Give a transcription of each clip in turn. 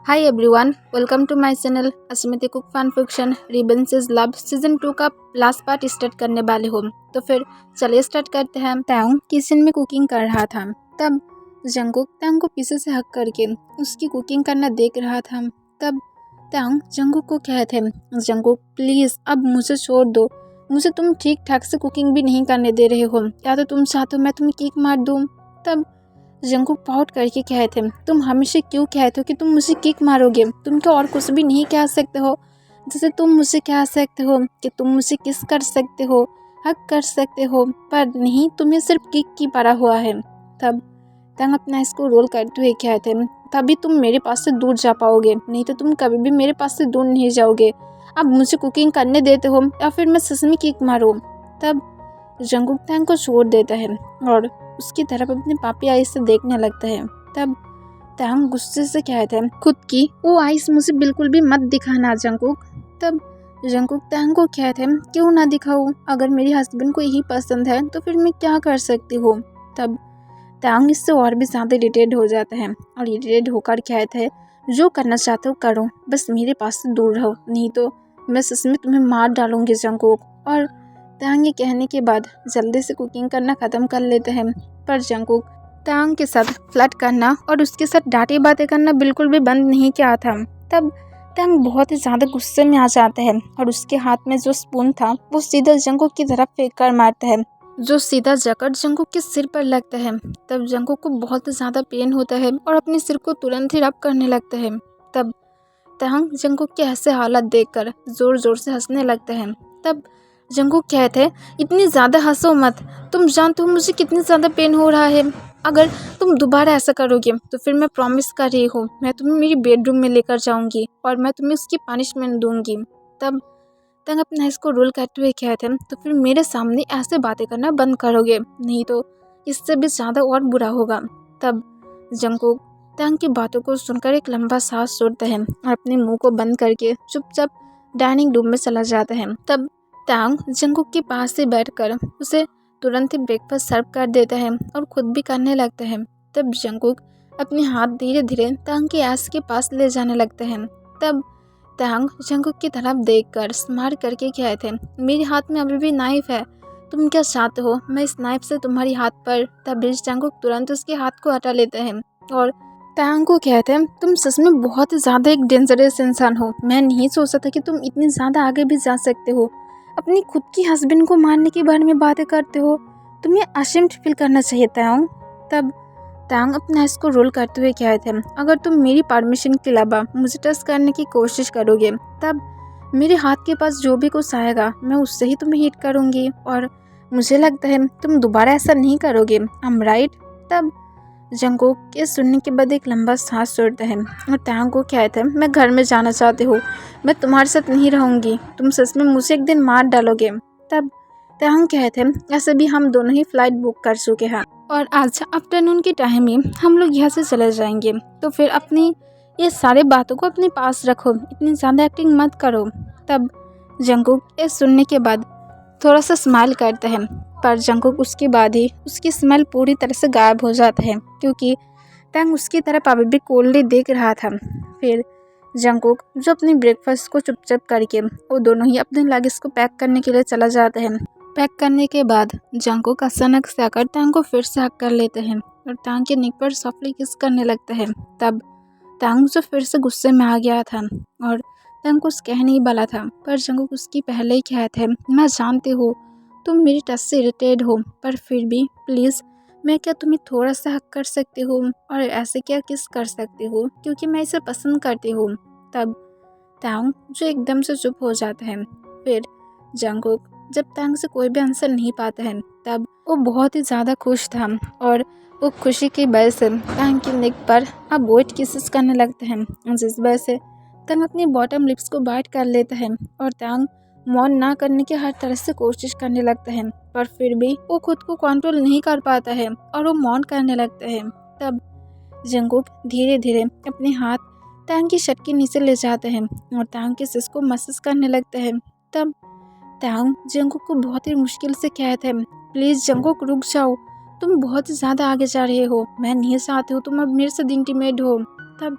Hi everyone, welcome to my channel Asmita cook fun fiction ribbons love season 2 का last part start करने वाले हो। तो फिर चलिए स्टार्ट करते हैं। तांग किचन में कुकिंग कर रहा था, तब जंगकुक तांग को पीछे से हक करके उसकी कुकिंग करना देख रहा था। तब तांग जंगकुक को कहते हैं, जंगकुक प्लीज़ अब मुझे छोड़ दो, मुझे तुम ठीक ठाक से कुकिंग भी नहीं करने दे रहे हो, या तो तुम चाहते हो मैं तुम्हें किक मार दूँ। तब जंगकुक पाउट करके कहते हैं, तुम हमेशा क्यों कहते हो कि तुम मुझे किक मारोगे, तुम तो और कुछ भी नहीं कह सकते हो। जैसे तुम मुझे कह सकते हो कि तुम मुझे किस कर सकते हो, हक कर सकते हो, पर नहीं, तुम्हें सिर्फ किक की पड़ा हुआ है। तब तंग अपना इसको रोल करते हुए कहते हैं, तभी तुम मेरे पास से दूर जा पाओगे, नहीं तो तुम कभी भी मेरे पास से दूर नहीं जाओगे। अब मुझे कुकिंग करने देते हो या फिर मैं सच में किक मारूं। तब जंगकुक तंग को छोड़ देता है और उसकी तरफ अपने पापी आइस से देखने लगता है। तब तंग गुस्से से कहता है, खुद की वो आइस मुझे बिल्कुल भी मत दिखाना जंगकुक। तब जंगकुक तंग को कहता है, क्यों ना दिखाऊं, अगर मेरे हस्बैंड को यही पसंद है तो फिर मैं क्या कर सकती हूँ। तब तंग इससे और भी ज़्यादा इरिटेट हो जाता है और इरिटेट होकर कहता है, जो करना चाहते हो करो, बस मेरे पास से दूर रहो, नहीं तो मैं सच में तुम्हें मार डालूंगी जंगकुक। और तंग ये कहने के बाद जल्दी से कुकिंग करना ख़त्म कर लेते हैं। पर जंगकुक तंग के साथ फ्लर्ट करना और उसके साथ डांटी बातें करना बिल्कुल भी बंद नहीं किया था। तब तंग बहुत ही ज़्यादा गुस्से में आ जाता है और उसके हाथ में जो स्पून था वो सीधा जंगकुक की तरफ फेंक कर मारता है, जो सीधा जाकर जंगकुक के सिर पर लगता है। तब जंगकुक को बहुत ज़्यादा पेन होता है और अपने सिर को तुरंत ही रब करने लगता है। तब तंग जंगकुक के ऐसे हालत देखकर जोर जोर से हंसने लगता है। तब जंगकुक कहते हैं, इतनी ज़्यादा हंसो मत, तुम जानते हो मुझे कितनी ज़्यादा पेन हो रहा है, अगर तुम दोबारा ऐसा करोगे तो फिर मैं प्रॉमिस कर रही हूँ मैं तुम्हें मेरी बेडरूम में लेकर जाऊँगी और मैं तुम्हें उसकी पनिशमेंट दूँगी। तब तंग अपना इसको रोल करते हुए कहते हैं, तो फिर मेरे सामने ऐसे बातें करना बंद करोगे, नहीं तो इससे भी ज़्यादा और बुरा होगा। तब जंगकुक तंग की बातों को सुनकर एक लंबा सांस छोड़ता है और अपने मुंह को बंद करके चुपचाप डाइनिंग रूम में चला जाता है। तब तंग जंगकुक के पास से बैठकर उसे तुरंत ही ब्रेकफास्ट सर्व कर देता है और खुद भी करने लगता है। तब जंगकुक अपने हाथ धीरे धीरे तंग के ऐस के पास ले जाने लगता है। तब तंग जंगकुक की तरफ देखकर स्माइल करके कहते हैं, मेरे हाथ में अभी भी नाइफ है, तुम क्या चाहते हो मैं इस नाइफ से तुम्हारी हाथ पर। तब जंगकुक तुरंत उसके हाथ को हटा लेता है और तंग को कहते हैं, तुम सच में बहुत ही ज़्यादा एक डेंजरस इंसान हो, मैं नहीं सोचा था कि तुम इतनी ज़्यादा आगे भी जा सकते हो, अपनी खुद की हस्बैंड को मारने के बारे में बातें करते हो, तुम्हें अशेम्ड फील करना चाहिए तंग। तब तंग अपना इसको रोल करते हुए कहते हैं, अगर तुम मेरी परमिशन के अलावा मुझे टच करने की कोशिश करोगे तब मेरे हाथ के पास जो भी कुछ आएगा मैं उससे ही तुम्हें हिट करूँगी और मुझे लगता है तुम दोबारा ऐसा नहीं करोगे, आई एम राइट। तब जंगकुक के सुनने के बाद एक लंबा सांस छोड़ता है और तंग को कहता है, मैं घर में जाना चाहती हूँ, मैं तुम्हारे साथ नहीं रहूँगी, तुम सच में मुझे एक दिन मार डालोगे। तब तंग कहते हैं, ऐसे भी हम दोनों ही फ्लाइट बुक कर चुके हैं और आज आफ्टरनून के टाइम में हम लोग यहाँ से चले जाएंगे, तो फिर अपनी ये सारे बातों को अपने पास रखो, इतनी ज़्यादा एक्टिंग मत करो। तब जंगकुक ये सुनने के बाद थोड़ा सा स्माइल करता है, पर जंगकुक उसके बाद ही उसकी स्मेल पूरी तरह से गायब हो जाता है क्योंकि तंग उसकी तरफ अभी भी कोल्डली देख रहा था। फिर जंगकुक जो अपने ब्रेकफास्ट को चुपचाप करके वो दोनों ही अपने लगेज को पैक करने के लिए चला जाते हैं। पैक करने के बाद जंगकुक अचानक से आकर तंग को फिर से हक कर लेते हैं और तंग के नेक पर सॉफ्टली किस करने लगता है। तब तंग जो फिर से गुस्से में आ गया था और तंग कुछ कह नहीं वाला था, पर जंगकुक उसकी पहले ही कहते हैं, मैं जानती हूँ तुम मेरी टच से इरिटेट हो, पर फिर भी प्लीज़ मैं क्या तुम्हें थोड़ा सा हक कर सकती हूँ और ऐसे क्या किस कर सकती हूँ क्योंकि मैं इसे पसंद करती हूँ। तब तंग जो एकदम से चुप हो जाता है। फिर जंगकुक जब तंग से कोई भी आंसर नहीं पाता है तब वो बहुत ही ज़्यादा खुश था और वो खुशी की वजह से तंग की नेक पर अब वेट किसेस करने लगता है, जिस वजह से तंग अपनी बॉटम लिप्स को बाइट कर लेता है और तंग मौन ना करने की हर तरह से कोशिश करने लगता है, पर फिर भी वो खुद को कंट्रोल नहीं कर पाता है और वो मौन करने लगता है। तब जंगकुक धीरे धीरे अपने हाथ तंग की शर्ट के नीचे ले जाते हैं और तंग के सिस को मसाज करने लगता है। तब तंग जंगकुक को बहुत ही मुश्किल से कहते हैं, प्लीज़ जंगकुक रुक जाओ, तुम बहुत ज़्यादा आगे जा रहे हो, मैं नहीं चाहती हूँ तुम अब मेरे से इंटीमेट हो। तब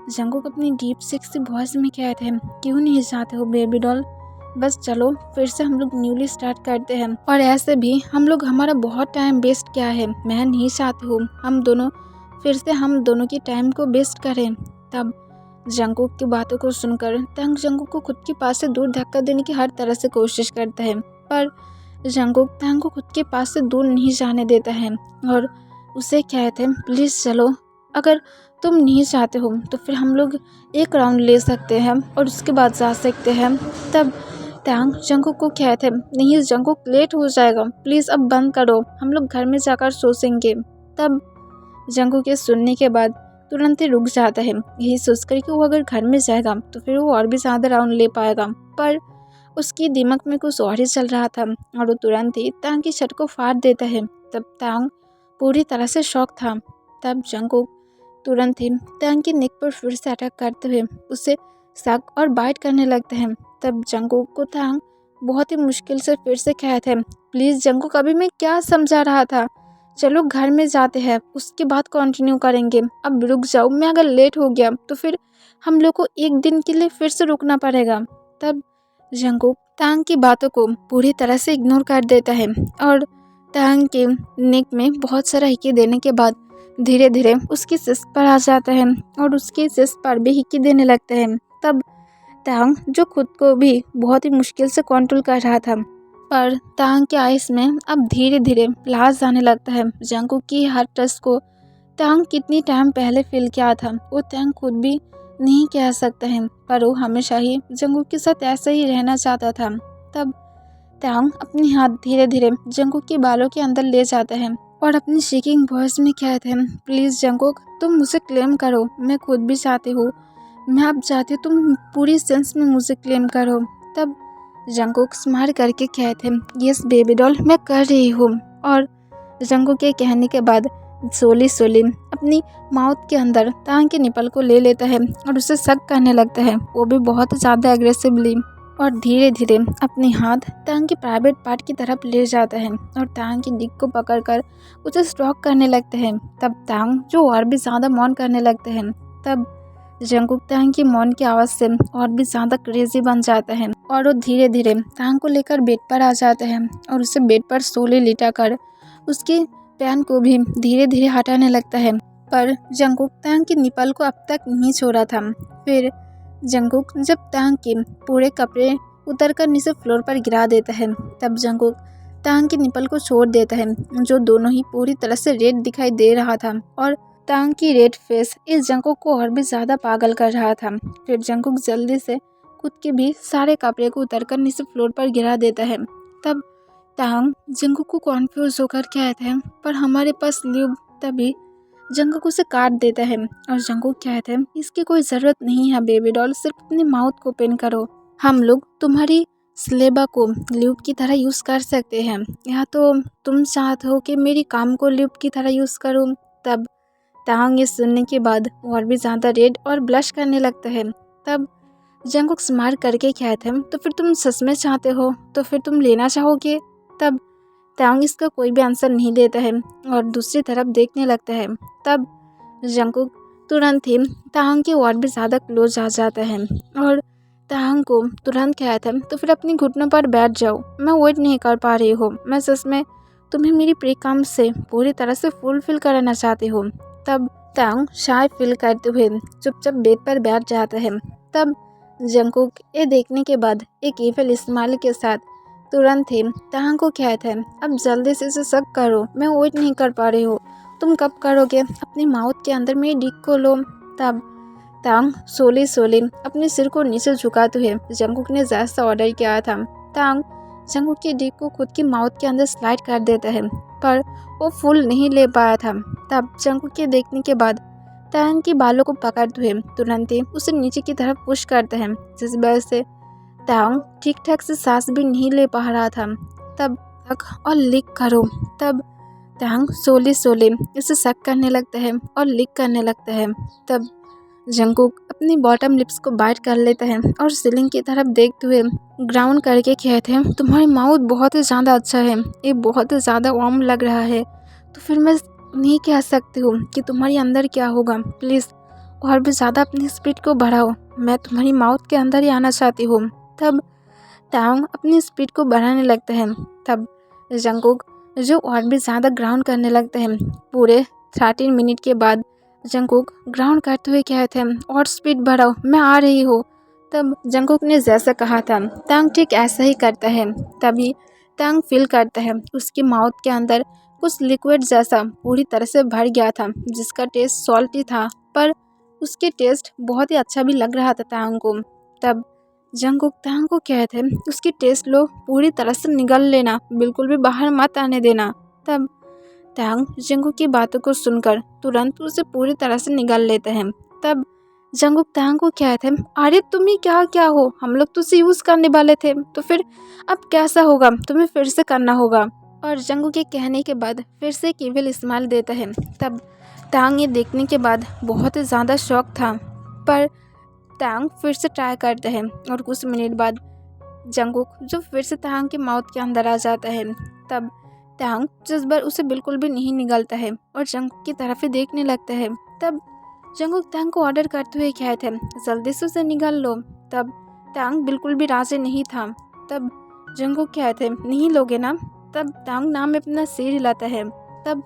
जंगकुक अपनी डीप सेक्सी वॉइस में कहते हैं, क्यों नहीं चाहते हो बेबी डॉल, बस चलो फिर से हम लोग न्यूली स्टार्ट करते हैं। और ऐसे भी हम लोग हमारा बहुत टाइम वेस्ट किया है, मैं नहीं चाहती हूँ हम दोनों फिर से हम दोनों की टाइम को वेस्ट करें। तब जंगकुक की बातों को सुनकर तंग जंगकुक को खुद के पास से दूर धक्का देने की हर तरह से कोशिश करता है, पर जंगकुक तंग को खुद के पास से दूर नहीं जाने देता है और उसे कहते हैं, प्लीज़ चलो, अगर तुम नहीं चाहते हो तो फिर हम लोग एक राउंड ले सकते हैं और उसके बाद जा सकते हैं। तब तंग जंगकुक को कहते हैं, नहीं जंगकुक लेट हो जाएगा, प्लीज़ अब बंद करो, हम लोग घर में जाकर सो सेंगे। तब जंगकुक के सुनने के बाद तुरंत ही रुक जाता है, यही सोचकर कि वो अगर घर में जाएगा तो फिर वो और भी ज़्यादा राउंड ले पाएगा, पर उसकी दिमाग में कुछ और ही चल रहा था और वो तुरंत ही तांग की छत को फाड़ देता है। तब तांग पूरी तरह से शॉक था। तब जंगकुक तुरंत ही तांग की नेक पर फिर से अटैक करते हुए उसे शक और बाइट करने लगते हैं। तब जंगकुक को तांग बहुत ही मुश्किल से फिर से कहते हैं, प्लीज़ जंगकुक, अभी मैं क्या समझा रहा था, चलो घर में जाते हैं, उसके बाद कंटिन्यू करेंगे, अब रुक जाओ, मैं अगर लेट हो गया तो फिर हम लोग को एक दिन के लिए फिर से रुकना पड़ेगा। तब जंगकुक तांग की बातों को पूरी तरह से इग्नोर कर देता है और तांग के नेक में बहुत सारा हिक्की देने के बाद धीरे धीरे उसकी सिस पर आ जाता है और उसकी सिस पर भी हिक्की देने लगता है। तब तांग जो खुद को भी बहुत ही मुश्किल से कंट्रोल कर रहा था, पर तांग के आइस में अब धीरे धीरे लाश आने लगता है। जंगकुक की हर टच को तांग कितनी टाइम पहले फील किया था वो तांग खुद भी नहीं कह सकता है, पर वो हमेशा ही जंगकुक के साथ ऐसे ही रहना चाहता था। तब तांग अपने हाथ धीरे धीरे जंगकुक के बालों के अंदर ले जाता है और अपनी शेकिंग वॉइस में कहते हैं, प्लीज़ जंगकुक, तुम मुझे क्लेम करो, मैं खुद भी चाहती हूँ, मैं अब चाहती हूँ तुम पूरी सेंस में मुझे क्लेम करो। तब जंगकुक स्माइल करके कहते हैं, यस बेबी डॉल, मैं कर रही हूँ। और जंगकुक के कहने के बाद सोली अपनी माउथ के अंदर तांग के निपल को ले लेता है और उसे सक करने लगता है, वो भी बहुत ज़्यादा एग्रेसिवली, और धीरे धीरे अपने हाथ तांग के प्राइवेट पार्ट की तरफ ले जाता है और तांग की डिक को पकड़कर उसे स्ट्रोक करने लगते हैं। तब तांग जो और भी ज़्यादा मौन करने लगते हैं। तब जंगकुक तांग की मौन की आवाज़ से और भी ज़्यादा क्रेजी बन जाता है और वो धीरे धीरे तांग को लेकर बेड पर आ जाता है और उसे बेड पर सोले लिटा कर उसके पैन को भी धीरे धीरे हटाने लगता है, पर जंगकुक तांग की निपल को अब तक नहीं छोड़ा था। फिर जंगकुक जब तांग के पूरे कपड़े उतरकर नीचे फ्लोर पर गिरा देता है, तब जंगकुक तांग की निपल को छोड़ देता है, जो दोनों ही पूरी तरह से रेड दिखाई दे रहा था और तांग की रेड फेस इस जंगकुक को और भी ज़्यादा पागल कर रहा था। फिर जंगकुक जल्दी से खुद के भी सारे कपड़े को उतरकर नीचे फ्लोर पर गिरा देता है। तब तांग जंगकुक को कॉन्फ्यूज होकर कहते हैं, पर हमारे पास ल्यूब। तभी जंगकुक उसे काट देता है और जंगकुक कहते हैं, इसकी कोई ज़रूरत नहीं है बेबी डॉल, सिर्फ अपने माउथ को ओपन करो, हम लोग तुम्हारी स्लेबा को ल्यूब की तरह यूज़ कर सकते हैं, या तो तुम चाहते हो कि मेरी काम को ल्यूब की तरह यूज़ करूँ। तब तांग ये सुनने के बाद और भी ज़्यादा रेड और ब्लश करने लगता है। तब जंगकुक स्माइल करके कहते हैं, तो फिर तुम सच में चाहते हो, तो फिर तुम लेना चाहोगे। तब तांग इसका कोई भी आंसर नहीं देता है और दूसरी तरफ देखने लगता है। तब जंगकुक तुरंत ही तांग के और भी ज़्यादा क्लोज आ जाता है और तांग को तुरंत कहता है, तो फिर अपनी घुटनों पर बैठ जाओ, मैं वेट नहीं कर पा रही हूँ, मैं सच में तुम्हें मेरी प्री काम से पूरी तरह से फुलफिल कराना चाहती हूँ। तब तांग शाय फील करते हुए चुपचाप बेड पर बैठ जाता है। तब जंगकुक ये देखने के बाद एक इविल स्माइल के साथ तुरंत ही तांग को कहता है, अब जल्दी से इसे सक करो, मैं वेट नहीं कर पा रही हूँ, तुम कब करोगे, अपनी माउथ के अंदर मेरी डिक को लो। तब तांग सोले अपने सिर को नीचे झुकाते हुए जंगकुक ने जैसा ऑर्डर किया था, तांग जंगकुक की डिक को खुद की माउथ के अंदर स्लाइड कर देता है, पर वो फुल नहीं ले पाया था। तब जंगकुक के देखने के बाद तांग की बालों को पकड़ते हुए तुरंत ही उसे नीचे की तरफ पुश करते हैं, जिस वजह से तांग ठीक ठाक से सांस भी नहीं ले पा रहा था। तब तक और लिक करो। तब तांग सोले इसे सक करने लगता है और लिक करने लगता है। तब जंगकुक अपनी बॉटम लिप्स को बाइट कर लेता है और सीलिंग की तरफ देखते हुए ग्राउंड करके कहते हैं, तुम्हारी माउथ बहुत ही ज़्यादा अच्छा है, ये बहुत ही ज़्यादा वार्म लग रहा है, तो फिर मैं नहीं कह सकती हूँ कि तुम्हारे अंदर क्या होगा, प्लीज़ और भी ज़्यादा अपनी स्पीड को बढ़ाओ, मैं तुम्हारी माउथ के अंदर ही आना चाहती हूँ। तब तांग अपनी स्पीड को बढ़ाने लगते हैं। तब जंगकुक जो और भी ज़्यादा ग्राउंड करने लगते हैं। पूरे 13 मिनट के बाद जंगकुक ग्राउंड करते हुए कहते हैं और स्पीड बढ़ाओ, मैं आ रही हूँ। तब जंगकुक ने जैसा कहा था तांग ठीक ऐसा ही करता है। तभी तांग फील करता है उसकी माउथ के अंदर कुछ लिक्विड जैसा पूरी तरह से भर गया था, जिसका टेस्ट सॉल्टी था, पर उसके टेस्ट बहुत ही अच्छा भी लग रहा था तांग को। तब जंगकुक तांग को कहते हैं उसकी टेस्ट लो, पूरी तरह से निगल लेना, बिल्कुल भी बाहर मत आने देना। तब तांग जंगकुक की बातों को सुनकर तुरंत उसे पूरी तरह से निगल लेते हैं। तब जंगकुक तांग को कहते हैं अरे तुम्हें क्या क्या हो, हम लोग तो उसे यूज़ करने वाले थे, तो फिर अब कैसा होगा, तुम्हें फिर से करना होगा। और जंगकुक के कहने के बाद फिर से एक इविल स्माइल देता है। तब तांग ये देखने के बाद बहुत ही ज़्यादा शॉक था, पर तांग फिर से ट्राई करते हैं और कुछ मिनट बाद जंगकुक जो फिर से तांग के माउथ के अंदर आ जाता है। तब तांग जिस बार उसे बिल्कुल भी नहीं निगलता है और जंगकुक की तरफ ही देखने लगता है। तब जंगकुक तांग को ऑर्डर करते हुए कहते हैं जल्दी से उसे निगल लो। तब तांग बिल्कुल भी राजी नहीं था। तब जंगकुक कहते हैं नहीं लोगे ना। तब तांग नाम में अपना सिर हिलाता है। तब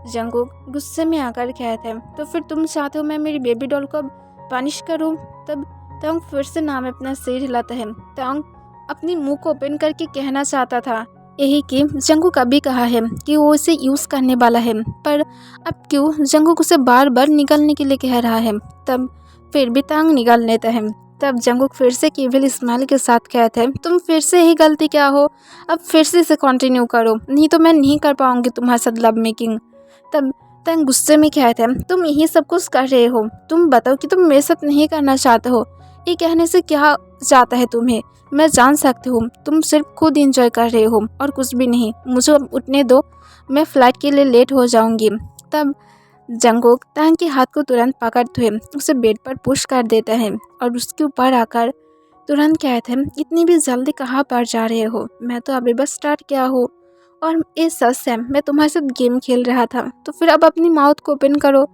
जंगकुक गुस्से में आकर कहते हैं तो फिर तुम चाहते हो मैं मेरी बेबी डॉल को पनिश करूं। तब तांग फिर से नाम में अपना सिर हिलाता है। तांग अपनी मुंह को ओपन करके कहना चाहता था यही कि जंगकुक अभी कहा है कि वो इसे यूज़ करने वाला है, पर अब क्यों जंगकुक उसे बार बार निकलने के लिए कह रहा है। तब फिर भी तांग निकल लेता है। तब जंगकुक फिर से केवल स्माइल के साथ कहते हैं तुम फिर से ही गलती क्या हो, अब फिर से इसे कंटिन्यू करो, नहीं तो मैं नहीं कर पाऊंगी तुम्हारे साथ लव मेकिंग। तब तांग गुस्से में कहते हैं तुम यही सब कुछ कर रहे हो, तुम बताओ कि तुम मेरे साथ नहीं करना चाहते हो, ये कहने से क्या चाहता है तुम्हें, मैं जान सकती हूँ तुम सिर्फ खुद एंजॉय कर रहे हो और कुछ भी नहीं, मुझे अब उठने दो, मैं फ्लाइट के लिए लेट हो जाऊंगी। तब जंगकुक तांग के हाथ को तुरंत पकड़ते हुए उसे बेड पर पुश कर देता है और उसके ऊपर आकर तुरंत कहते हैं इतनी भी जल्दी कहाँ पर जा रहे हो, मैं तो अभी बस स्टार्ट किया हूँ और ये सच है मैं तुम्हारे साथ गेम खेल रहा था, तो फिर अब अपनी माउथ को ओपन करो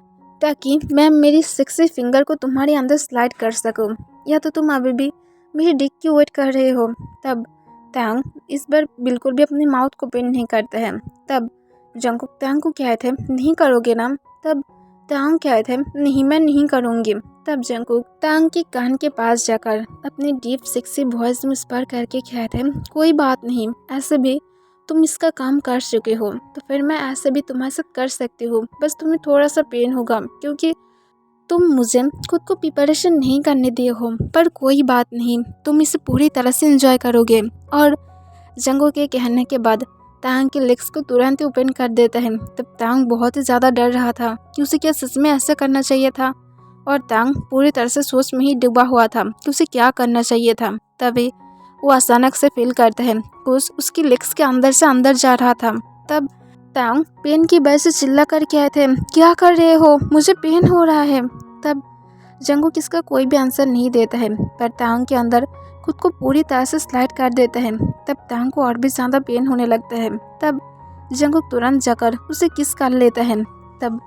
ताकि मैं मेरी सेक्सी फिंगर को तुम्हारे अंदर स्लाइड कर सकूं, या तो तुम अभी भी मेरी डिक की वेट कर रहे हो। तब तांग इस बार बिल्कुल भी अपनी माउथ को ओपन नहीं करता है। तब जंगकुक तांग को कहते हैं नहीं करोगे ना। तब तांग कहते हैं नहीं मैं नहीं करूँगी। तब जंगकुक तांग के कान के पास जाकर अपनी डीप सेक्सी वॉइस में स्पर करके कहते हैं कोई बात नहीं, ऐसे भी तुम इसका काम कर चुके हो, तो फिर मैं ऐसे भी तुम्हारे साथ कर सकती हूँ, बस तुम्हें थोड़ा सा पेन होगा क्योंकि तुम मुझे खुद को प्रिपरेशन नहीं करने दिए हो, पर कोई बात नहीं, तुम इसे पूरी तरह से एंजॉय करोगे। और जंगकुक के कहने के बाद तांग के लेग्स को तुरंत ही ओपन कर देता है। तब तांग बहुत ही ज़्यादा डर रहा था कि उसे क्या सच में ऐसा करना चाहिए था, और तांग पूरी तरह से सोच में ही डूबा हुआ था कि उसे क्या करना चाहिए था। तभी वो अचानक से फील करता है कुछ उसकी लेग्स के अंदर से अंदर जा रहा था। तब तांग पेन की वजह से चिल्ला कर कहते हैं क्या कर रहे हो, मुझे पेन हो रहा है। तब जंगकुक इसका कोई भी आंसर नहीं देता है, पर तांग के अंदर खुद को पूरी तरह से स्लाइड कर देता है। तब तांग को और भी ज़्यादा पेन होने लगता है। तब जंगकुक तुरंत जाकर उसे किस कर लेता है। तब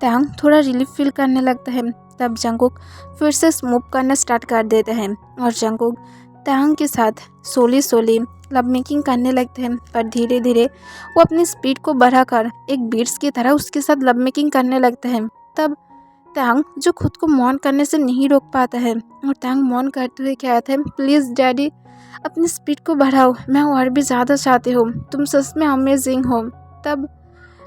तांग थोड़ा रिलीफ फील करने लगता है। तब जंगकुक फिर से स्मूव करना स्टार्ट कर देता है और जंगकुक तांग के साथ सोली लव मेकिंग करने लगते हैं, पर धीरे धीरे वो अपनी स्पीड को बढ़ाकर एक बीट्स की तरह उसके साथ लव मेकिंग करने लगते हैं। तब तांग जो खुद को मौन करने से नहीं रोक पाता है और तांग मौन करते हुए कहते हैं प्लीज़ डैडी अपनी स्पीड को बढ़ाओ, मैं और भी ज़्यादा चाहती हूँ, तुम सच में अमेजिंग हो। तब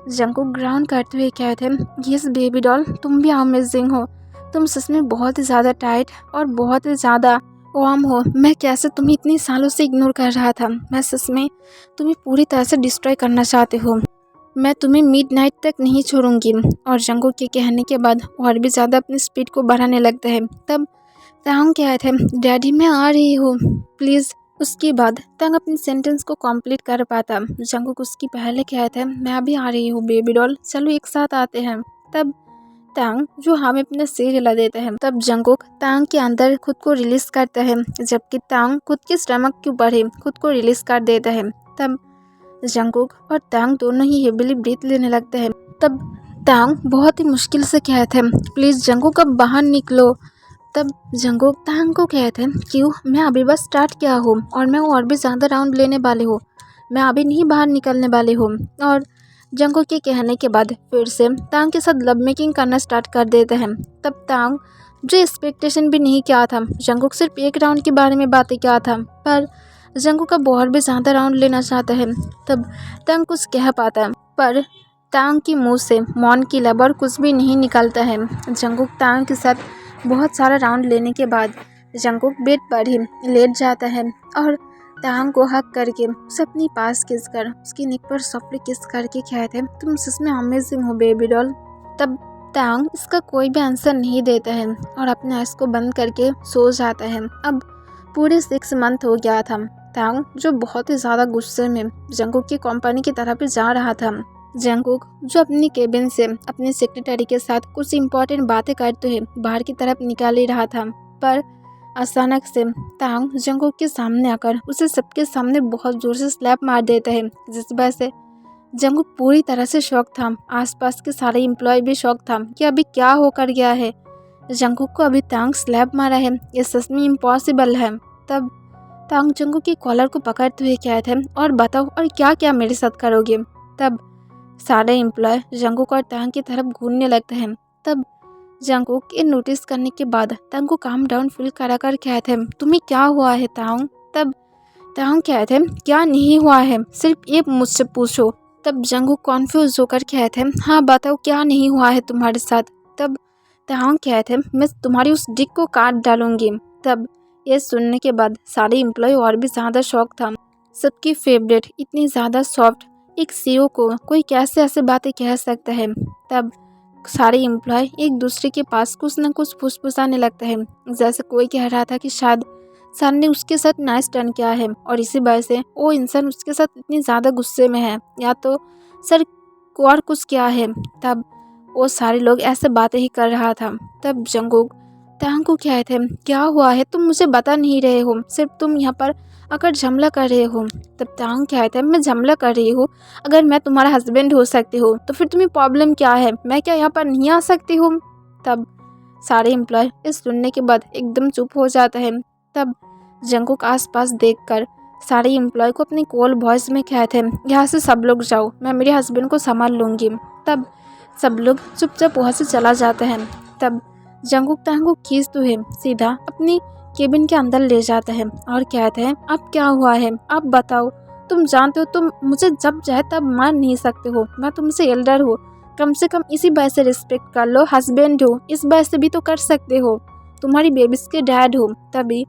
जंगकुक ग्राउंड करते हुए कहते हैं यस बेबी डॉल, तुम भी अमेजिंग हो, तुम सच में बहुत ही ज़्यादा टाइट और बहुत ही ज़्यादा वार्म हो, मैं कैसे तुम्हें इतनी सालों से इग्नोर कर रहा था, मैं सच में तुम्हें पूरी तरह से डिस्ट्रॉय करना चाहती हूँ, मैं तुम्हें मिडनाइट तक नहीं छोड़ूंगी। और जंगकुक के कहने के बाद और भी ज़्यादा अपनी स्पीड को बढ़ाने लगता है। तब तांग कहते हैं डैडी मैं आ रही हूँ प्लीज़। उसके बाद तांग अपनी सेंटेंस को कंप्लीट कर पाता। जंगकुक उसकी पहले कहते हैं मैं भी आ रही हूँ बेबी डॉल, चलो एक साथ आते हैं। तब तांग जो हमें अपना सिर हिला देता है। तब जंगकुक तांग के अंदर खुद को रिलीज करता है, जबकि तांग खुद के स्टमक के ऊपर ही खुद को रिलीज कर देता है। तब जंगकुक और तांग दोनों ही हेविली ब्रीथ लेने लगते हैं। तब तांग बहुत ही मुश्किल से कहते हैं प्लीज़ जंगकुक अब बाहर निकलो। तब जंगकुक तांग को कहते हैं क्यों, मैं अभी बस स्टार्ट किया हूँ और मैं और भी ज़्यादा राउंड लेने वाले हूँ, मैं अभी नहीं बाहर निकलने वाले हूँ। और जंगकुक के कहने के बाद फिर से तांग के साथ लव मेकिंग करना स्टार्ट कर देते हैं। तब तांग जो एक्सपेक्टेशन भी नहीं किया था, जंगकुक सिर्फ एक राउंड के बारे में बातें किया था, पर जंगकुक अब और भी ज़्यादा राउंड लेना चाहता है। तब तांग कुछ कह पाता है पर तांग की मुंह से मौन की लबर कुछ भी नहीं निकलता है। जंगकुक तांग के साथ बहुत सारा राउंड लेने के बाद जंगकुक बेड पर ही लेट जाता है और तांग को हक करके उसे अपनी पास किस कर उसकी नेक पर सॉफ्टली किस करके कहते हैं तुम सच में अमेजिंग हो बेबी डॉल। तब तांग इसका कोई भी आंसर नहीं देता है और अपने आंख को बंद करके सो जाता है। अब पूरे 6 मंथ हो गया था। तांग जो बहुत ही ज़्यादा गुस्से में जंगकुक की कंपनी की तरफ जा रहा था। जंगकुक जो अपनी केबिन से अपने सेक्रेटरी के साथ कुछ इम्पोर्टेंट बातें करते हुए बाहर की तरफ निकाल ही रहा था, पर अचानक से तांग जंगकुक के सामने आकर उसे सबके सामने बहुत जोर से स्लैप मार देता है, जिस वजह से जंगकुक पूरी तरह से शॉक था। आसपास के सारे एम्प्लॉय भी शॉक था कि अभी क्या होकर गया है, जंगकुक को अभी तांग स्लैप मारा है, ये सच में इम्पॉसिबल है। तब तांग जंगकुक की कॉलर को पकड़ते हुए कहते हैं और बताओ और क्या क्या मेरे साथ करोगे। तब सारे एम्प्लॉय जंगकुक और तांग की तरफ घूरने लगते हैं। तब जंगकुक ये नोटिस करने के बाद तांग को काम डाउन फील कराकर कहते हैं तुम्हें क्या हुआ है तांग। तब तांग कहते हैं क्या नहीं हुआ है, सिर्फ ये मुझसे पूछो। तब जंगकुक कॉन्फ्यूज होकर कहते हैं हाँ बताओ क्या नहीं हुआ है तुम्हारे साथ। तब तांग कहते हैं मैं तुम्हारी उस डिक को काट डालूंगी। तब ये सुनने के बाद सारे एम्प्लॉय और भी ज़्यादा शॉक था। सबकी फेवरेट इतनी ज़्यादा सॉफ्ट एक सीईओ को कोई कैसे ऐसे बातें कह सकता है। तब सारे एम्प्लॉय एक दूसरे के पास कुछ न कुछ फुसफुसाने लगता है, जैसे कोई कह रहा था कि शायद सर ने उसके साथ नाइस टर्न किया है और इसी वजह से वो इंसान उसके साथ इतनी ज़्यादा गुस्से में है, या तो सर को और कुछ किया है। तब वो सारे लोग ऐसे बातें ही कर रहा था। तब जंगकुक तांग को कहते हैं क्या हुआ है, तुम मुझे बता नहीं रहे हो, सिर्फ तुम यहाँ पर अगर झमला कर रहे हो। तब तांग कहते हैं मैं झमला कर रही हूँ, अगर मैं तुम्हारा हस्बैंड हो सकती हूँ तो फिर तुम्हें प्रॉब्लम क्या है, मैं क्या यहाँ पर नहीं आ सकती हूँ। तब सारे एम्प्लॉय इस सुनने के बाद एकदम चुप हो जाता है। तब जंगकुक आसपास देखकर सारे एम्प्लॉय को अपनी कोल वॉइस में कहते हैं यहाँ से सब लोग जाओ, मैं मेरे हस्बैंड को संभाल लूँगी। तब सब लोग चुपचाप वहाँ से चला जाते हैं। तब जंगकुक तांग को खींचते हुए सीधा अपनी केबिन के अंदर ले जाता है और कहते हैं अब क्या हुआ है, अब बताओ, तुम जानते हो तुम मुझे जब चाहे तब मार नहीं सकते हो, मैं तुमसे एल्डर हूँ, कम से कम इसी बात से रिस्पेक्ट कर लो, हस्बैंड हो इस बात से भी तो कर सकते हो, तुम्हारी बेबीज के डैड हो। तभी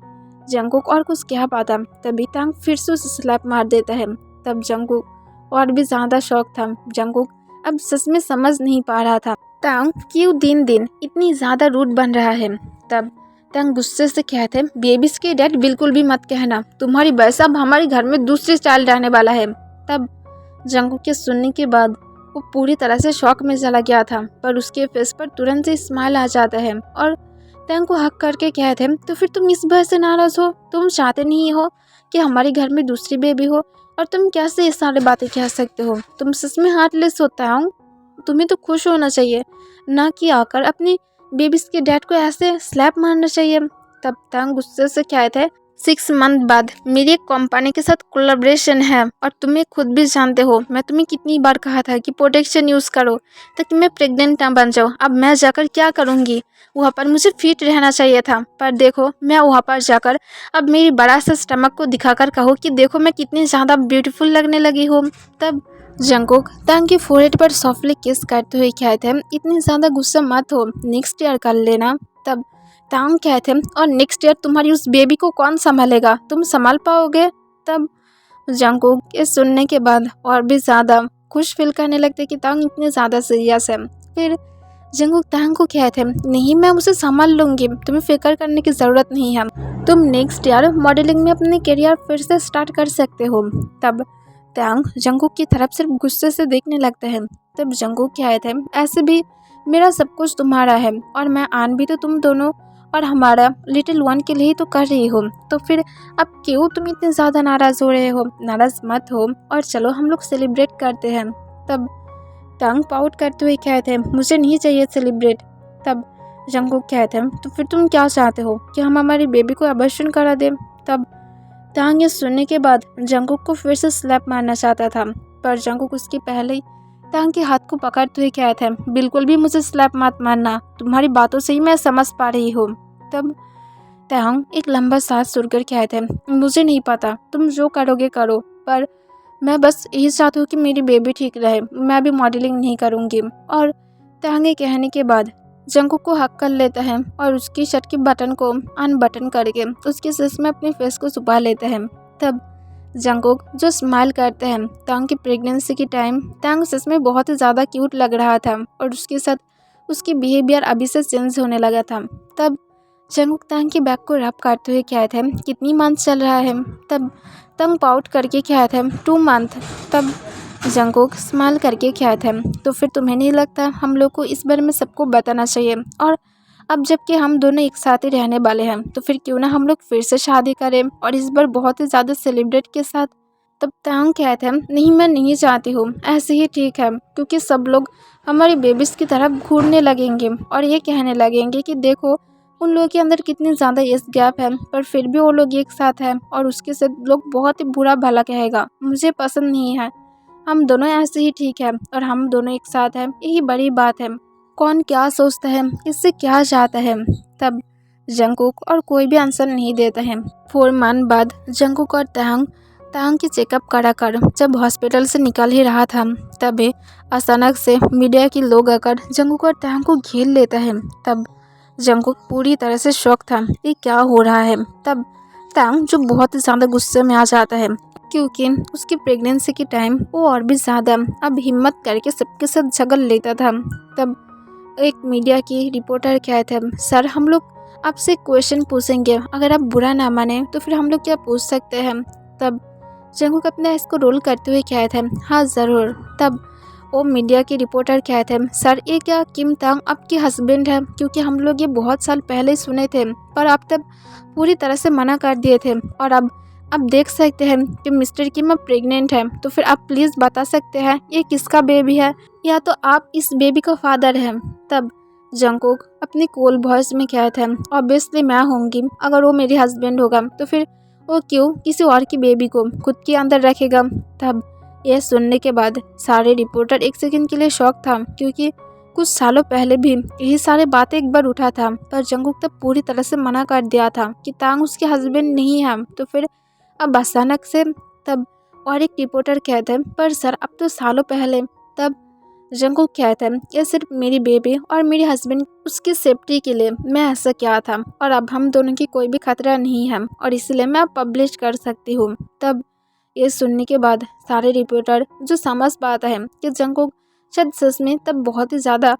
जंगकुक और कुछ कह पाता, तभी तांग फिर से उसे स्लैप मार देता है। तब जंगकुक और भी ज़्यादा शौक था। जंगकुक अब सच में समझ नहीं पा रहा था तांग क्यों दिन दिन इतनी ज़्यादा रूड बन रहा है। तब तांग गुस्से से कहते हैं बेबीज के डैड बिल्कुल भी मत कहना, तुम्हारी वजह अब हमारे घर में दूसरी चाइल्ड रहने वाला है। तब जंगकुक के सुनने के बाद वो पूरी तरह से शॉक में चला गया था, पर उसके फेस पर तुरंत से स्माइल आ जाता है और तांग को हक करके कहते हैं तो फिर तुम इस वजह से नाराज़ हो, तुम चाहते नहीं हो कि हमारे घर में दूसरी बेबी हो, और तुम कैसे ये सारी बातें कह सकते हो, तुम सच में हार्टलेस होता हूँ, तुम्हें तो खुश होना चाहिए, ना कि आकर अपनी बेबीज के डैड को ऐसे स्लैप मारना चाहिए। तब तांग गुस्से से कहते हैं 6 मंथ बाद मेरी एक कंपनी के साथ कोलैबोरेशन है और तुम्हें खुद भी जानते हो मैं तुम्हें कितनी बार कहा था कि प्रोटेक्शन यूज़ करो ताकि मैं प्रेग्नेंट ना बन जाऊँ। अब मैं जाकर क्या करूँगी, वहाँ पर मुझे फिट रहना चाहिए था, पर देखो मैं वहाँ पर जाकर अब मेरी बड़ा सा स्टमक को दिखाकर कहो कि देखो मैं कितनी ज़्यादा ब्यूटीफुल लगने लगी हूँ। तब जंगकुक तांग की फोरहेड पर सॉफ्टली किस करते हुए कहते हैं इतनी ज़्यादा गुस्सा मत हो, नेक्स्ट ईयर कर लेना। तब तांग कहते हैं और नेक्स्ट ईयर तुम्हारी उस बेबी को कौन संभालेगा, तुम संभाल पाओगे। तब जंगकुक ये सुनने के बाद और भी ज़्यादा खुश फील करने लगते कि तांग इतने ज़्यादा सीरियस है। फिर जंगकुक तांग को कहते हैं नहीं मैं उसे संभाल लूँगी, तुम्हें फिक्र करने की ज़रूरत नहीं है, तुम नेक्स्ट ईयर मॉडलिंग में अपने करियर फिर से स्टार्ट कर सकते हो। तब तांग जंगकुक की तरफ सिर्फ गुस्से से देखने लगते हैं। तब जंगकुक कहते हैं ऐसे भी मेरा सब कुछ तुम्हारा है और मैं आन भी तो तुम दोनों और हमारा लिटिल वन के लिए ही तो कर रही हो, तो फिर अब क्यों तुम इतने ज़्यादा नाराज़ हो रहे हो, नाराज़ मत हो और चलो हम लोग सेलिब्रेट करते हैं। तब तांग पाउट करते हुए कहते हैं मुझे नहीं चाहिए सेलिब्रेट। तब जंगकुक कहते हैं तो फिर तुम क्या चाहते हो कि हम हमारी बेबी को अबॉर्शन करा दें। तब तांग ये सुनने के बाद जंगकुक को फिर से स्लैप मारना चाहता था, पर जंगकुक उसके पहले ही तांग के हाथ को पकड़ते हुए कहते हैं बिल्कुल भी मुझे स्लैप मत मारना, तुम्हारी बातों से ही मैं समझ पा रही हूँ। तब तांग एक लंबा सांस छोड़कर कहते हैं मुझे नहीं पता तुम जो करोगे करो, पर मैं बस यही चाहती हूँ कि मेरी बेबी ठीक रहे, मैं भी मॉडलिंग नहीं करूँगी। और तांग के कहने के बाद जंगकुक को हक कर लेता है और उसकी शर्ट के बटन को अनबटन करके उसके सिर में अपने फेस को छुपा लेता है। तब जंगकुक जो स्माइल करते हैं, तांग की प्रेगनेंसी के टाइम तांग सच में बहुत ही ज़्यादा क्यूट लग रहा था और उसके साथ उसकी बिहेवियर अभी से चेंज होने लगा था। तब जंगकुक तांग की बैग को रब करते हुए कहते हैं कितनी मंथ चल रहा है। तब तांग पाउट करके कहते हैं 2 मंथ। तब जंगकुक स्माइल करके कहते हैं तो फिर तुम्हें नहीं लगता हम लोग को इस बारे में सबको बताना चाहिए, और अब जबकि हम दोनों एक साथ ही रहने वाले हैं तो फिर क्यों ना हम लोग फिर से शादी करें और इस बार बहुत ही ज़्यादा सेलिब्रेट के साथ। तब तांग कहते हैं नहीं मैं नहीं चाहती हूँ, ऐसे ही ठीक है, क्योंकि सब लोग हमारी बेबीज़ की तरफ घूरने लगेंगे और ये कहने लगेंगे कि देखो उन लोगों के अंदर कितनी ज़्यादा एज गैप है, पर फिर भी वो लोग एक साथ हैं और उसके साथ लोग बहुत ही बुरा भला कहेगा, मुझे पसंद नहीं है। हम दोनों ऐसे ही ठीक है और हम दोनों एक साथ हैं, यही बड़ी बात है। कौन क्या सोचता है, इससे क्या चाहता है। तब जंगकुक और कोई भी आंसर नहीं देता है। 4 मंथ बाद जंगकुक और तांग की चेकअप कराकर जब हॉस्पिटल से निकल ही रहा था, तभी अचानक से मीडिया के लोग आकर जंगकुक और तांग को घेर लेता है। तब जंगकुक पूरी तरह से शॉक था, ये क्या हो रहा है। तब तांग जो बहुत ही ज़्यादा गुस्से में आ जाता है, क्योंकि उसकी प्रेगनेंसी के टाइम वो और भी ज़्यादा अब हिम्मत करके सबके साथ झगड़ लेता था। तब एक मीडिया की रिपोर्टर कहते हैं सर हम लोग आपसे क्वेश्चन पूछेंगे, अगर आप बुरा ना माने तो फिर हम लोग क्या पूछ सकते हैं। तब जंगकुक अपने इसको रोल करते हुए कहते हैं हाँ ज़रूर। तब वो मीडिया के रिपोर्टर कहते हैं सर ये क्या किम तांग आपके हस्बैंड है, क्योंकि हम लोग ये बहुत साल पहले सुने थे पर आप तब पूरी तरह से मना कर दिए थे, और अब देख सकते हैं कि मिस्टर किम अब प्रेग्नेंट है, तो फिर आप प्लीज़ बता सकते हैं ये किसका बेबी है, या तो आप इस बेबी का फादर हैं। तब जंगकुक अपने कूल वॉइस में कहते हैं ऑब्वियसली मैं होंगी, अगर वो मेरे हस्बैंड होगा तो फिर वो क्यों किसी और की बेबी को खुद के अंदर रखेगा। तब यह सुनने के बाद सारे रिपोर्टर एक सेकंड के लिए शॉक था, क्योंकि कुछ सालों पहले भी यही सारी बातें एक बार उठा था, पर जंगकुक तब पूरी तरह से मना कर दिया था कि तांग उसके हस्बैंड नहीं है, तो फिर अब अचानक से। तब और एक रिपोर्टर कहते हैं पर सर अब तो सालों पहले। तब जंगकुक कहते हैं ये सिर्फ मेरी बेबी और मेरे हस्बैंड उसकी सेफ्टी के लिए मैं ऐसा किया था, और अब हम दोनों की कोई भी खतरा नहीं है और इसलिए मैं अब पब्लिश कर सकती हूँ। तब ये सुनने के बाद सारे रिपोर्टर जो समझ पाता है कि जंगकुक शायद सच में तब बहुत ही ज़्यादा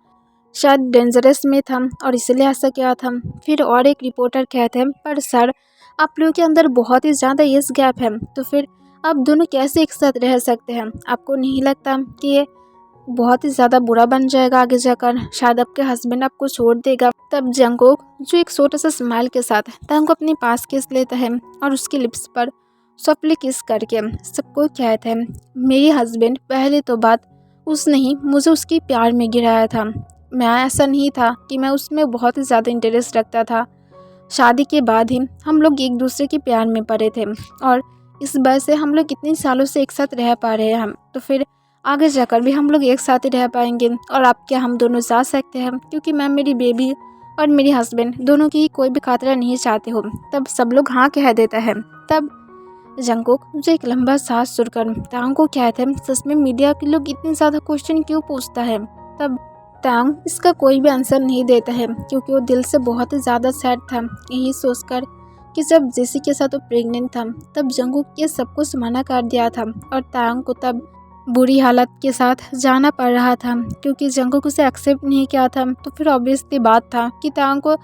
शायद डेंजरस में था और इसलिए ऐसा किया था। फिर और एक रिपोर्टर कहते हैं पर सर आप लोगों के अंदर बहुत ही ज़्यादा एज गैप है, तो फिर आप दोनों कैसे एक साथ रह सकते हैं, आपको नहीं लगता कि ये बहुत ही ज़्यादा बुरा बन जाएगा आगे जाकर, शायद आपके हस्बैंड आपको छोड़ देगा। तब जंगकुक जो एक छोटा सा स्माइल के साथ तांग को अपने पास किस लेता है और उसके लिप्स पर सॉफ्टली किस करके सबको कहता है मेरी हस्बैंड पहले तो बात उसने ही मुझे उसके प्यार में गिराया था, मैं ऐसा नहीं था कि मैं उसमें बहुत ही ज़्यादा इंटरेस्ट रखता था, शादी के बाद ही हम लोग एक दूसरे के प्यार में पड़े थे और इस वजह से हम लोग इतने सालों से एक साथ रह पा रहे हैं, हम तो फिर आगे जाकर भी हम लोग एक साथ ही रह पाएंगे, और अब क्या हम दोनों जा सकते हैं, क्योंकि मैं मेरी बेबी और मेरी हस्बैंड दोनों की कोई भी खतरा नहीं चाहती हूँ। तब सब लोग हाँ कह देता है। तब जंगकुक जो एक लंबा सांस छोड़कर तांग को कहते हैं सच में मीडिया के लोग इतने ज़्यादा क्वेश्चन क्यों पूछता है। तब तांग इसका कोई भी आंसर नहीं देता है, क्योंकि वो दिल से बहुत ही ज़्यादा सैड था, यही सोचकर कि जब जेसी के साथ वो प्रेग्नेंट था तब जंगकुक ये सब कुछ मना कर दिया था और तांग को तब बुरी हालत के साथ जाना पड़ रहा था, क्योंकि जंगकुक उसे एक्सेप्ट नहीं किया था। तो फिर ऑब्वियसली बात था कि तांग को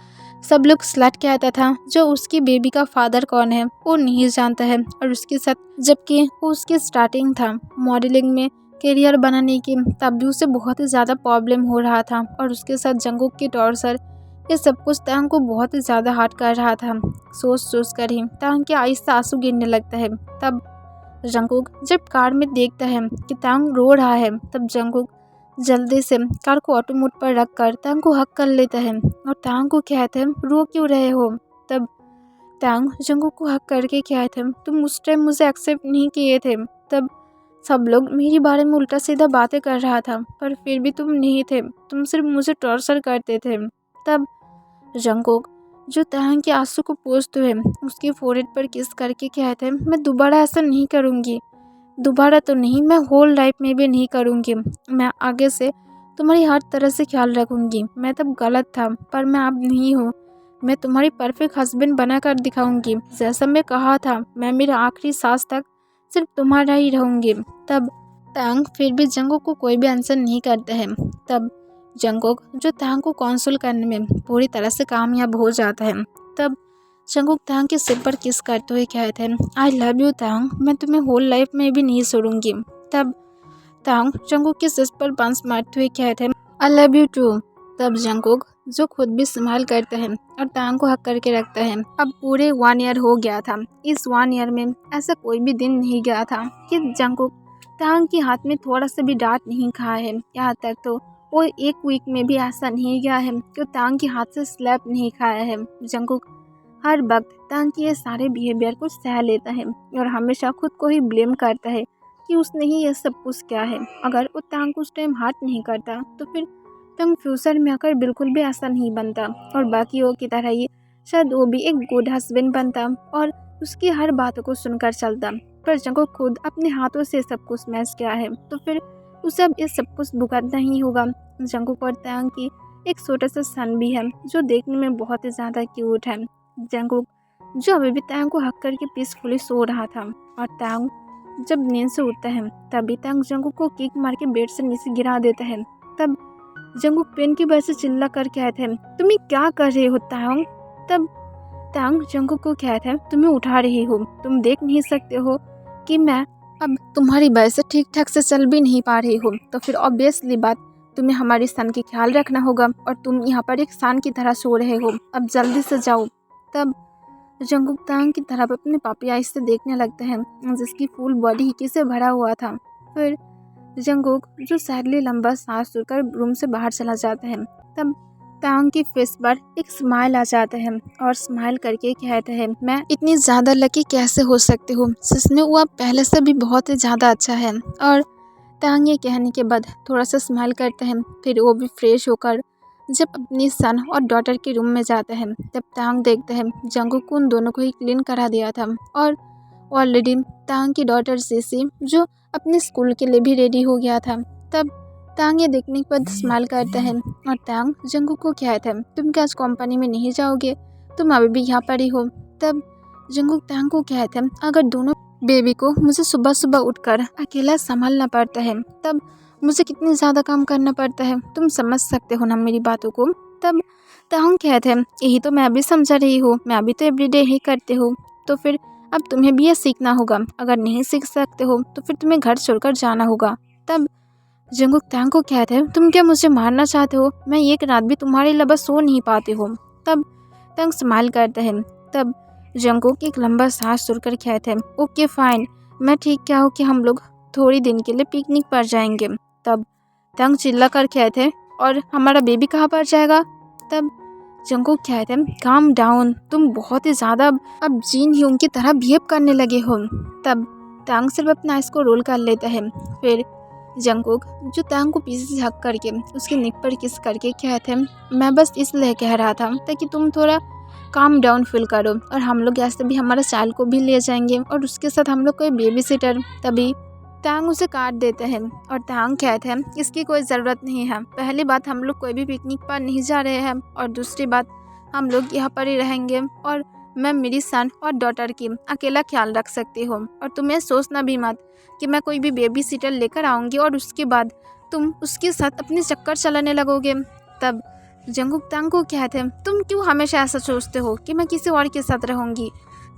सब लोग स्लट कहता था, जो उसकी बेबी का फादर कौन है वो नहीं जानता है, और उसके साथ जबकि वो उसकी स्टार्टिंग था मॉडलिंग में करियर बनाने की, तब भी उसे बहुत ही ज़्यादा प्रॉब्लम हो रहा था, और उसके साथ जंगकुक की टॉर्चर ये सब कुछ तांग को बहुत ही ज़्यादा हार्ट कर रहा था। सोच कर ही तांग के आँख से आंसू गिरने लगता है। तब जंगकुक जब कार में देखता है कि तांग रो रहा है, तब जंगकुक जल्दी से कार को ऑटो मोड पर रखकर तांग को हक कर लेता है और तांग को कहते हैं रो क्यों रहे हो। तब तांग जंगकुक को हक करके कहते हैं तुम उस टाइम मुझे एक्सेप्ट नहीं किए थे, तब सब लोग मेरे बारे में उल्टा सीधा बातें कर रहा था, पर फिर भी तुम नहीं थे, तुम सिर्फ मुझे टॉर्चर करते थे। तब जंगकुक जो तांग के आंसू को पोंछते हुए उसके फोrehead पर किस करके कहते हैं मैं दोबारा ऐसा नहीं करूँगी, दोबारा तो नहीं, मैं होल लाइफ में भी नहीं करूँगी। मैं आगे से तुम्हारी हर तरह से ख्याल रखूँगी। मैं तब गलत था पर मैं अब नहीं हूँ। मैं तुम्हारी परफेक्ट हस्बैंड बनाकर दिखाऊँगी। जैसा मैं कहा था, मैं मेरा आखिरी सांस तक सिर्फ तुम्हारा ही रहूँगी। तब तांग फिर भी जंगकुक को कोई भी आंसर नहीं करता है। तब जंगकुक जो तांग को कंसोल करने में पूरी तरह से कामयाब हो जाता है। तब जंगकुक तांग के सिर पर किस करते हुए कहते हैं आई लव यू तांग, मैं तुम्हें होल लाइफ में भी नहीं छोड़ूंगी। तब तांग जंगकुक के सिर पर बांस मारते हुए कहते हैं आई लव यू टू। तब जंगकुक जो खुद भी स्माइल करता है और तांग को हक करके रखता है। अब पूरे 1 ईयर हो गया था। इस 1 ईयर में ऐसा कोई भी दिन नहीं गया था कि जंगकुक तांग के हाथ में थोड़ा सा भी डांट नहीं खाया है। यहाँ तक तो वो 1 वीक में भी ऐसा नहीं गया है कि तांग के हाथ से स्लैप नहीं खाया है। जंगकुक हर वक्त तांग के ये सारे बिहेवियर को सह लेता है और हमेशा खुद को ही ब्लेम करता है कि उसने ही ये सब कुछ किया है। अगर वो तांग को उस टाइम हार्ट नहीं करता तो फिर तांग फ्यूचर में आकर बिल्कुल भी ऐसा नहीं बनता और बाकियों की तरह ही शायद वो भी एक गुड हस्बैंड बनता और उसकी हर बातों को सुनकर चलता। पर जंगकुक खुद अपने हाथों से सब कुछ मैच किया है तो फिर उसे अब ये सब कुछ भुगतना ही होगा। जंगकुक और तांग की एक छोटा सा सन भी है जो देखने में बहुत ही ज़्यादा क्यूट है। जंगकुक जो अभी भी तांग को हक करके पीसफुली सो रहा था और तांग जब नींद से उठता है तभी तांग जंगकुक को किक मार के बेड से नीचे गिरा देता है। तब जंगकुक पेन की वजह से चिल्ला कर कहते हैं तुम ये क्या कर रहे हो तांग। तब तांग जंगकुक को कहते हैं तुम्हें उठा रही हो, तुम देख नहीं सकते हो कि मैं अब तुम्हारी वजह से ठीक ठाक से चल भी नहीं पा रही हूँ, तो फिर ऑब्वियसली बात तुम्हें हमारी सन की ख्याल रखना होगा और तुम यहाँ पर एक सान की तरह सो रहे हो, अब जल्दी से जाओ। तब जंगकुक तांग की तरफ अपने पापी आइज से देखने लगता है जिसकी फुल बॉडी हिकी से भरा हुआ था। फिर जंगकुक जो सैडली लंबा सांस छोड़कर रूम से बाहर चला जाता है। तब तांग की फेस पर एक स्माइल आ जाता है और स्माइल करके कहता है मैं इतनी ज़्यादा लकी कैसे हो सकती हूँ, सच में वो अब पहले से भी बहुत ही ज़्यादा अच्छा है। और तांग ये कहने के बाद थोड़ा सा स्माइल करता है। फिर वो भी फ्रेश होकर जब अपनी सन और डॉटर के रूम में जाता है तब तांग देखता है जंगकुक उन दोनों को ही क्लीन करा दिया था और ऑलरेडी तांग की डॉटर सीसी जो अपने स्कूल के लिए भी रेडी हो गया था। तब तांग ये देखने के बाद स्माइल करता है और तांग जंगकुक को कहता है तुम क्या आज कंपनी में नहीं जाओगे, तुम अभी भी यहाँ पर ही हो। तब जंगकुक तांग को कहता है अगर दोनों बेबी को मुझे सुबह सुबह उठकर अकेला संभालना पड़ता है तब मुझे कितनी ज़्यादा काम करना पड़ता है, तुम समझ सकते हो ना मेरी बातों को। तब तांग कहते हैं यही तो मैं अभी समझा रही हूँ, मैं अभी तो एवरीडे ही करते हो, तो फिर अब तुम्हें भी ये सीखना होगा, अगर नहीं सीख सकते हो तो फिर तुम्हें घर छोड़कर जाना होगा। तब जंगकुक तांग को कहते हैं तुम क्या मुझे मारना चाहते हो, मैं एक रात भी तुम्हारे लिए बस सो नहीं पाती हूँ। तब तांग स्माइल करता है। तब जंगकुक एक लंबा सांस छोड़कर कहते हैं ओके फाइन, मैं ठीक क्या हूँ कि हम लोग थोड़ी दिन के लिए पिकनिक पर जाएंगे। तब तांग चिल्ला कर कहते हैं और हमारा बेबी कहाँ पर जाएगा। तब जंगकुक कहते हैं काम डाउन, तुम बहुत ही ज़्यादा अब जीन ह्यूंग की तरह बिहेव करने लगे हो। तब तांग सिर्फ अपना आइस को रोल कर लेता है। फिर जंगकुक जो तांग को पीछे से हक करके उसके निक पर किस करके कहते हैं मैं बस इसलिए कह रहा था ताकि तुम थोड़ा काम डाउन फील करो और हम लोग ऐसे भी हमारे चाइल्ड को भी ले जाएंगे और उसके साथ हम लोग कोई बेबी सिटर। तभी तांग उसे काट देते हैं और तांग कहते हैं इसकी कोई ज़रूरत नहीं है, पहली बात हम लोग कोई भी पिकनिक पर नहीं जा रहे हैं और दूसरी बात हम लोग यहाँ पर ही रहेंगे और मैं मेरी सन और डॉटर की अकेला ख्याल रख सकती हूँ और तुम्हें सोचना भी मत कि मैं कोई भी बेबी सिटर लेकर आऊँगी और उसके बाद तुम उसके साथ अपने चक्कर चलाने लगोगे। तब जंगकुक तांग को कहते हैं तुम क्यों हमेशा ऐसा सोचते हो कि मैं किसी और के साथ रहूँगी,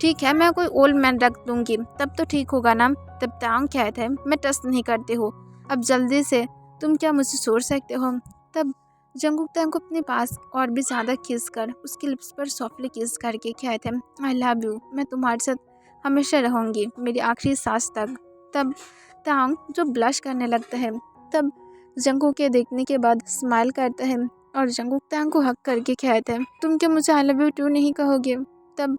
ठीक है मैं कोई ओल्ड मैन रख दूँगी तब तो ठीक होगा ना। तब तांग कहते हैं मैं ट्रस्ट नहीं करती हूँ, अब जल्दी से तुम क्या मुझे छोड़ सकते हो। तब जंगकुक तांग को अपने पास और भी ज़्यादा किस कर उसके लिप्स पर सॉफ्टली किस करके कहते हैं आई लव यू, मैं तुम्हारे साथ हमेशा रहूँगी मेरी आखिरी सांस तक। तब तांग जो ब्लश करने लगता है तब जंगकुक के देखने के बाद स्माइल करता है और जंगकुक तांग को हक करके कहता है, तुम क्या मुझे आई लव यू टू नहीं कहोगे? तब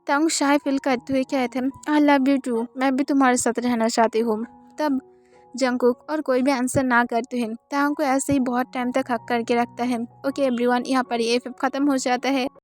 तांग शाय फील करते हुए कहते हैं, आई लव यू टू, मैं भी तुम्हारे साथ रहना चाहती हूँ। तब जंगकुक और कोई भी आंसर ना करते हैं तांग को ऐसे ही बहुत टाइम तक हक करके रखता है। ओके एवरीवन, यहाँ पर ये एपिसोड खत्म हो जाता है।